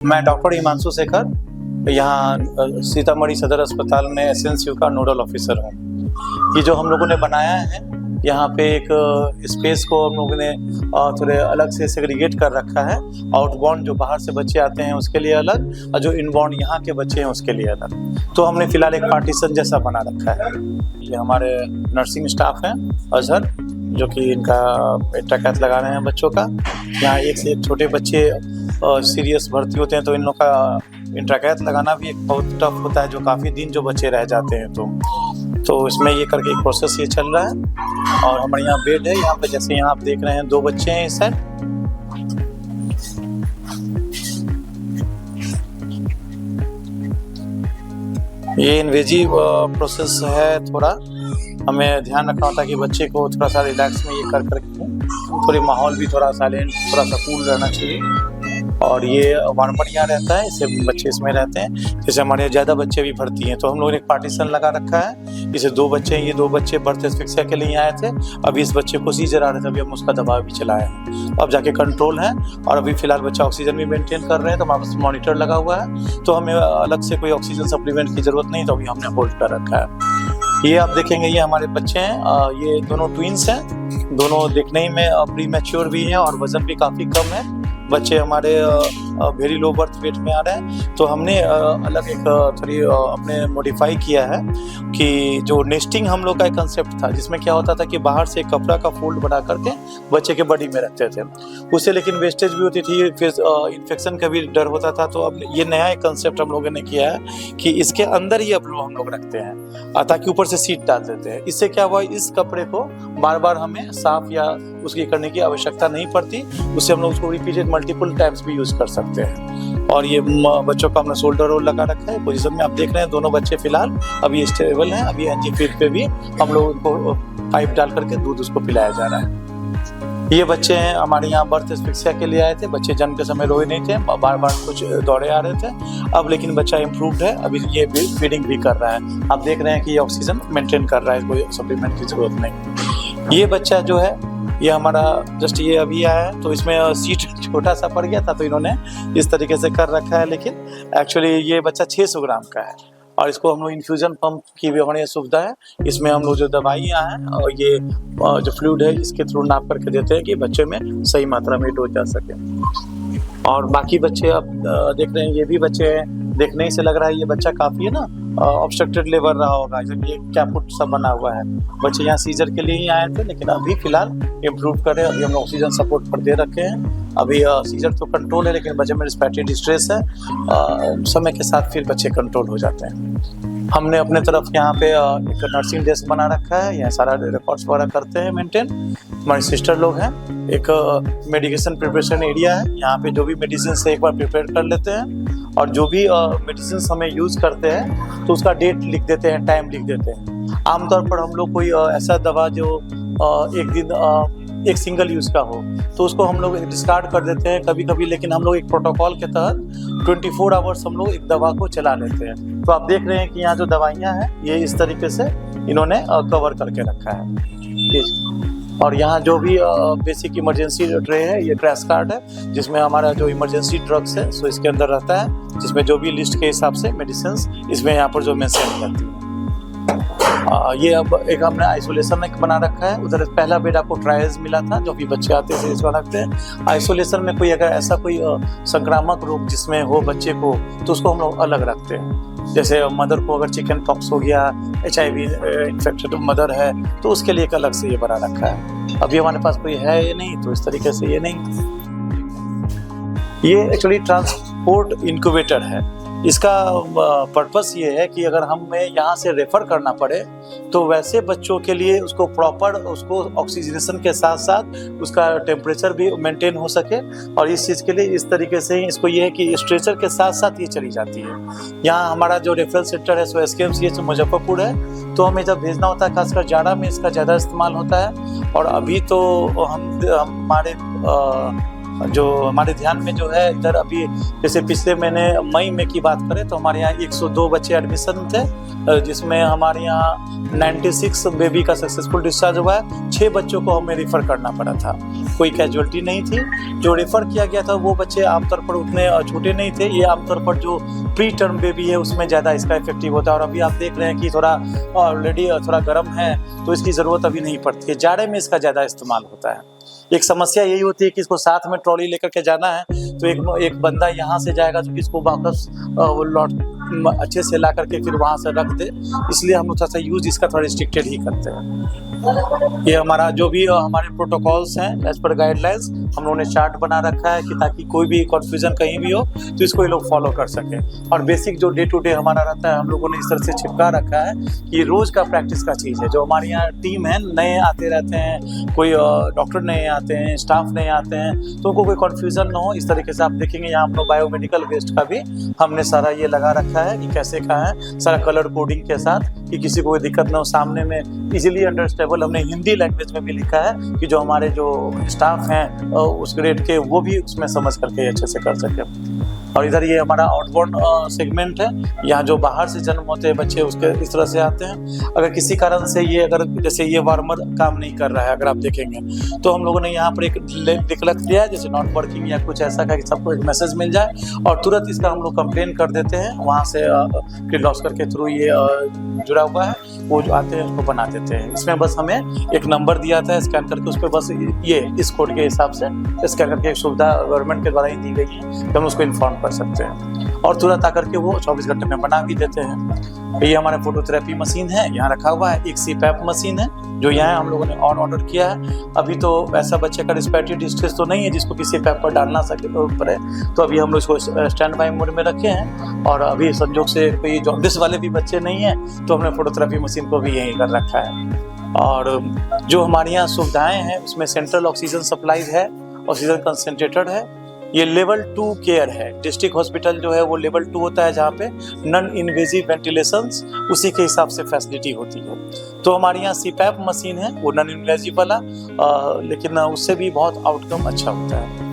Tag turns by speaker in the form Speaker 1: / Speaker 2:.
Speaker 1: मैं डॉक्टर हिमांशु शेखर यहाँ सीतामढ़ी सदर अस्पताल में एसएनसीयू का नोडल ऑफिसर हूँ। ये जो हम लोगों ने बनाया है यहाँ पे एक स्पेस को हम लोगों ने थोड़े अलग से सेग्रीगेट कर रखा है। आउटबाउंड जो बाहर से बच्चे आते हैं उसके लिए अलग और जो इनबाउंड यहाँ के बच्चे हैं उसके लिए अलग। तो हमने फिलहाल एक पार्टीशन जैसा बना रखा है। ये हमारे नर्सिंग स्टाफ हैं अजहर, जो कि इनका टेकैथ लगा रहे हैं बच्चों का। यहाँ एक से एक छोटे बच्चे सीरियस भर्ती होते हैं तो इन लोग का इंट्राकैथ लगाना भी एक बहुत टफ होता है, जो काफ़ी दिन जो बच्चे रह जाते हैं तो इसमें ये करके एक प्रोसेस ये चल रहा है। और हमारे यहाँ बेड है, यहाँ पे जैसे यहाँ आप देख रहे हैं 2 बच्चे हैं इस साइड। ये इन्वेजिव प्रोसेस है, थोड़ा हमें ध्यान रखना होता है कि बच्चे को थोड़ा सा रिलैक्स में ये कर करके थोड़ी माहौल भी थोड़ा साइलेंट, थोड़ा सा कूल रहना चाहिए। और ये वार्मर यहाँ रहता है, इससे बच्चे इसमें रहते हैं। जैसे हमारे यहाँ ज़्यादा बच्चे भी भर्ती हैं तो हम लोगों ने एक पार्टीशन लगा रखा है। इसे 2 बच्चे हैं, ये 2 बच्चे बर्थ एस्फिक्सिया के लिए आए थे। अभी इस बच्चे को सीजर आ रहे थे, अभी हम उसका दवा भी चलाए हैं, अब जाके कंट्रोल है। और अभी फिलहाल बच्चा ऑक्सीजन भी मेंटेन कर रहे हैं, तो हमारे पास मॉनिटर लगा हुआ है, तो हमें अलग से कोई ऑक्सीजन सप्लीमेंट की ज़रूरत नहीं, तो अभी हमने होल्ड कर रखा है। ये आप देखेंगे ये हमारे बच्चे हैं, ये दोनों ट्विंस हैं, दोनों देखने ही में प्री मैच्योर भी हैं और वजन भी काफ़ी कम है। बच्चे हमारे वेरी लो बर्थ वेट में आ रहे हैं, तो हमने अलग एक थोड़ी अपने मॉडिफाई किया है कि जो नेस्टिंग हम लोग का एक कंसेप्ट था, जिसमें क्या होता था कि बाहर से कपड़ा का फोल्ड बना करके बच्चे के बॉडी में रखते थे, उससे लेकिन वेस्टेज भी होती थी, फिर इन्फेक्शन का भी डर होता था। तो अब ये नया एक कंसेप्ट हम लोगों ने किया है कि इसके अंदर ही अब हम लोग रखते हैं, ताकि ऊपर से सीट डाल देते हैं। इससे क्या हुआ, इस कपड़े को बार बार हमें साफ या उसकी करने की आवश्यकता नहीं पड़ती, उससे हम लोग उसको रिपीटेड मल्टीपल टाइम्स भी यूज कर सकते हैं। और ये बच्चों का हमने शोल्डर रोल लगा रखा है पोजीशन में, आप देख रहे हैं दोनों बच्चे फिलहाल अभी स्टेबल हैं। अभी एनजी फीड पे भी हम लोग उनको पाइप डाल करके दूध उसको पिलाया जा रहा है। ये बच्चे हैं हमारे यहाँ बर्थ एस्फिक्सिया के लिए आए थे। बच्चे जन्म के समय रोए नहीं थे, बार बार कुछ दौड़े आ रहे थे, अब लेकिन बच्चा इम्प्रूव्ड है, अभी ये फीडिंग भी कर रहा है। आप देख रहे हैं कि ये ऑक्सीजन मेंटेन कर रहा है, कोई सप्लीमेंट की जरूरत नहीं। ये बच्चा जो है ये हमारा जस्ट ये अभी आया है, तो इसमें सीट छोटा सा पड़ गया था तो इन्होंने इस तरीके से कर रखा है, लेकिन एक्चुअली ये बच्चा 600 ग्राम का है। और इसको हम लोग इन्फ्यूजन पंप की भी हमारे सुविधा है, इसमें हम लोग जो दवाइयाँ हैं और ये जो फ्लूइड है इसके थ्रू नाप करके देते हैं कि बच्चे में सही मात्रा में डोज जा सके। और बाकी बच्चे अब देख रहे हैं, ये भी बच्चे हैं, देखने ही से लग रहा है ये बच्चा काफ़ी है ना ऑब्स्ट्रक्टेड लेबर रहा होगा, जब ये कैपुट सब बना हुआ है। बच्चे यहाँ सीजर के लिए ही आए थे, लेकिन अभी फिलहाल इम्प्रूव करें, अभी हम ऑक्सीजन सपोर्ट पर दे रखे हैं। अभी सीजर तो कंट्रोल है, लेकिन बच्चे में रिस्पिरेटरी डिस्ट्रेस है, समय के साथ फिर बच्चे कंट्रोल हो जाते हैं। हमने अपने तरफ यहाँ पे एक नर्सिंग डेस्क बना रखा है, यहाँ सारा रिकॉर्ड्स वगैरह करते हैं मेंटेन। हमारे सिस्टर लोग हैं, एक मेडिकेशन प्रिपरेशन एरिया है, यहाँ पे जो भी मेडिसिन से एक बार प्रिपेयर कर लेते हैं, और जो भी मेडिसिन हमें यूज़ करते हैं तो उसका डेट लिख देते हैं, टाइम लिख देते हैं। आमतौर पर हम लोग कोई ऐसा दवा जो एक दिन एक सिंगल यूज़ का हो तो उसको हम लोग डिस्कार्ड कर देते हैं कभी कभी, लेकिन हम लोग एक प्रोटोकॉल के तहत 24 आवर्स हम लोग एक दवा को चला लेते हैं। तो आप देख रहे हैं कि यहाँ जो दवाइयाँ हैं ये इस तरीके से इन्होंने कवर करके रखा है। और यहाँ जो भी बेसिक इमरजेंसी ट्रे है, ये क्रैश कार्ड है, जिसमें हमारा जो इमरजेंसी ड्रग्स है सो इसके अंदर रहता है, जिसमें जो भी लिस्ट के हिसाब से मेडिसिन इसमें यहाँ पर जो मेंशन करती है। ये अब एक हमने आइसोलेशन एक बना रखा है। उधर पहला बेड आपको ट्रायल्स मिला था, जो भी बच्चे आते हैं इसमें रखते हैं। आइसोलेशन में कोई अगर ऐसा कोई संक्रामक रोग जिसमें हो बच्चे को, तो उसको हम लोग अलग रखते हैं। जैसे मदर को अगर चिकन पॉक्स हो गया, HIV इन्फेक्टेड मदर है, तो उसके लिए एक अलग से ये बना रखा है। अभी हमारे पास कोई है ये नहीं, तो इस तरीके से ये नहीं। ये एक्चुअली ट्रांसपोर्ट इंक्यूबेटर है। इसका पर्पस ये है कि अगर हमें यहाँ से रेफ़र करना पड़े तो वैसे बच्चों के लिए उसको प्रॉपर उसको ऑक्सीजनेशन के साथ साथ उसका टेम्परेचर भी मेंटेन हो सके। और इस चीज़ के लिए इस तरीके से ही इसको ये है कि स्ट्रेचर के साथ साथ ये चली जाती है। यहाँ हमारा जो रेफरल सेंटर है सो SKMCH मुजफ्फरपुर है, तो हमें जब भेजना होता है खासकर जाड़ा में इसका ज़्यादा इस्तेमाल होता है। और अभी तो हमारे जो हमारे ध्यान में जो है इधर अभी जैसे पिछले महीने मई में की बात करें तो हमारे यहाँ 102 बच्चे एडमिशन थे, जिसमें हमारे यहाँ 96 बेबी का सक्सेसफुल डिस्चार्ज हुआ है। 6 बच्चों को हमें रेफ़र करना पड़ा था, कोई कैजुअलिटी नहीं थी। जो रेफ़र किया गया था वो बच्चे आमतौर पर उतने छोटे नहीं थे, ये आमतौर पर जो प्री टर्म बेबी है उसमें ज़्यादा इसका इफेक्टिव होता है। और अभी आप देख रहे हैं कि थोड़ा ऑलरेडी थोड़ा गर्म है तो इसकी ज़रूरत अभी नहीं पड़ती है, जाड़े में इसका ज़्यादा इस्तेमाल होता है। एक समस्या यही होती है कि इसको साथ में ट्रॉली लेकर के जाना है तो एक बंदा यहाँ से जाएगा तो इसको वापस लौट अच्छे से ला करके फिर वहाँ से रख दे, इसलिए हम थोड़ा सा यूज इसका थोड़ा रिस्ट्रिक्टेड ही करते हैं। ये हमारा जो भी हमारे प्रोटोकॉल्स हैं एज पर गाइडलाइंस हम लोगों ने चार्ट बना रखा है कि ताकि कोई भी कन्फ्यूजन कहीं भी हो तो इसको ये लोग फॉलो कर सकें। और बेसिक जो डे टू डे हमारा रहता है हम लोगों ने इस तरह से चिपका रखा है कि रोज़ का प्रैक्टिस का चीज़ है। जो हमारे यहाँ टीम है नए आते रहते हैं, कोई डॉक्टर नए आते हैं, स्टाफ नए आते हैं, तो उनको कोई कन्फ्यूजन ना हो इस तरीके से आप देखेंगे यहाँ हम लोग बायोमेडिकल वेस्ट का भी हमने सारा ये लगा रखा है कि कैसे का है, सारा कलर कोडिंग के साथ कि किसी को कोई दिक्कत ना हो। सामने में इजीली अंडरस्टैंडेबल हमने हिंदी लैंग्वेज में भी लिखा है कि जो हमारे जो स्टाफ हैं उस ग्रेड के वो भी उसमें समझ करके अच्छे से कर सके। और इधर ये हमारा आउटबाउंड सेगमेंट है, यहाँ जो बाहर से जन्म होते हैं बच्चे उसके इस तरह से आते हैं। अगर किसी कारण से ये अगर जैसे ये वार्मर काम नहीं कर रहा है अगर आप देखेंगे तो हम लोगों ने यहाँ पर एक लिख दिया है जैसे नॉट वर्किंग या कुछ ऐसा का कि सबको एक मैसेज मिल जाए और तुरंत इसका हम लोग कंप्लेन कर देते हैं। वहाँ से किर्लोस्कर के थ्रू ये जुड़ा हुआ है, वो जो आते हैं उसको बना देते हैं। इसमें बस हमें एक नंबर दिया था स्कैन करके, उस पर बस ये इस कोड के हिसाब से स्कैन करके एक सुविधा गवर्नमेंट के द्वारा ही दी गई है, तो हम उसको इन्फॉर्म कर सकते हैं और तुरंत आकर के वो 24 घंटे में बना भी देते हैं। ये हमारा फोटोथेरेपी मशीन है यहाँ रखा हुआ है, एक CPAP मशीन है जो यहाँ हम लोगों ने ऑर्डर किया है। अभी तो ऐसा बच्चे का रिस्पिरेटरी डिस्ट्रेस तो नहीं है जिसको किसी पैप पर डालना सके पड़े, तो अभी हम लोग इसको स्टैंड बाई मोड में रखे हैं। और अभी संजोग से कोई जॉन्डिस वाले भी बच्चे नहीं हैं तो हमने फोटोथेरेपी मशीन को भी यहीं कर रखा है। और जो हमारे यहाँ सुविधाएँ हैं उसमें सेंट्रल ऑक्सीजन सप्लाई है, ऑक्सीजन कंसनट्रेटर है, ये लेवल 2 केयर है। डिस्ट्रिक्ट हॉस्पिटल जो है वो लेवल 2 होता है जहाँ पे नॉन इन्वेजिव वेंटिलेशंस उसी के हिसाब से फैसिलिटी होती है। तो हमारे यहाँ CPAP मशीन है वो नॉन इन्वेजिव वाला, लेकिन उससे भी बहुत आउटकम अच्छा होता है।